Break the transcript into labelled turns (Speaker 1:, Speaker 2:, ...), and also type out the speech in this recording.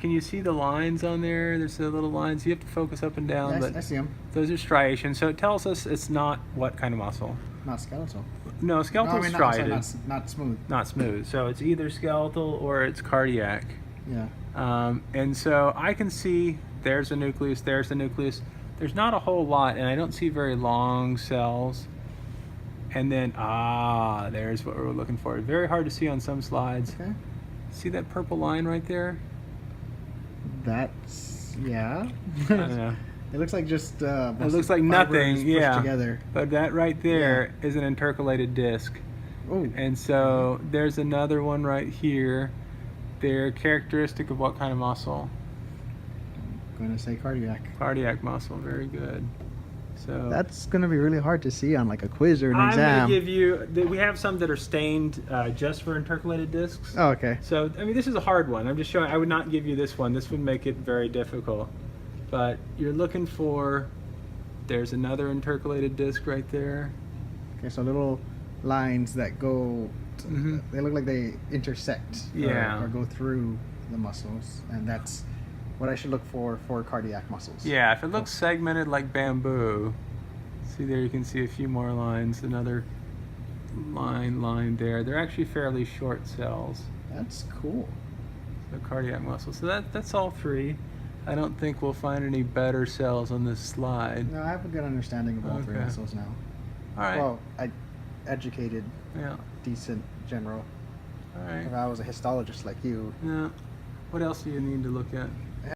Speaker 1: can you see the lines on there? There's the little lines. You have to focus up and down,
Speaker 2: Yeah,
Speaker 1: but
Speaker 2: I see them.
Speaker 1: those are striations. So it tells us it's not what kind of muscle.
Speaker 2: Not skeletal.
Speaker 1: No, skeletal
Speaker 2: No, I mean,
Speaker 1: striated.
Speaker 2: not smooth.
Speaker 1: Not smooth. So it's either skeletal or it's cardiac.
Speaker 2: Yeah.
Speaker 1: And so I can see there's a nucleus, there's the nucleus. There's not a whole lot, and I don't see very long cells. And then, there's what we're looking for. Very hard to see on some slides.
Speaker 2: Okay.
Speaker 1: See that purple line right there?
Speaker 2: That's, yeah.
Speaker 1: I don't know.
Speaker 2: It looks like just
Speaker 1: It looks like nothing,
Speaker 2: pushed
Speaker 1: yeah.
Speaker 2: together.
Speaker 1: But that right there is an intercalated disc.
Speaker 2: Oh.
Speaker 1: And so there's another one right here. They're characteristic of what kind of muscle?
Speaker 2: I'm gonna say cardiac.
Speaker 1: Cardiac muscle, very good. So
Speaker 2: That's gonna be really hard to see on like a quiz or an
Speaker 1: I'm
Speaker 2: exam.
Speaker 1: going to give you, we have some that are stained just for intercalated discs.
Speaker 2: Oh, okay.
Speaker 1: So, I mean, this is a hard one. I'm just showing, I would not give you this one. This would make it very difficult. But you're looking for, there's another intercalated disc right there.
Speaker 2: Okay, so little lines that go,
Speaker 1: Mhm.
Speaker 2: they look like they intersect
Speaker 1: Yeah.
Speaker 2: or go through the muscles, and that's what I should look for cardiac muscles.
Speaker 1: Yeah, if it looks segmented like bamboo, see there you can see a few more lines, another line there. They're actually fairly short cells,
Speaker 2: That's cool.
Speaker 1: the cardiac muscle. So that's all three. I don't think we'll find any better cells on this slide.
Speaker 2: No, I have a good understanding of all three
Speaker 1: Okay.
Speaker 2: muscles now.
Speaker 1: All right.
Speaker 2: Well, educated,
Speaker 1: Yeah.
Speaker 2: decent general.
Speaker 1: All right.
Speaker 2: If I was a histologist like you,
Speaker 1: Yeah. What else do you need to look at?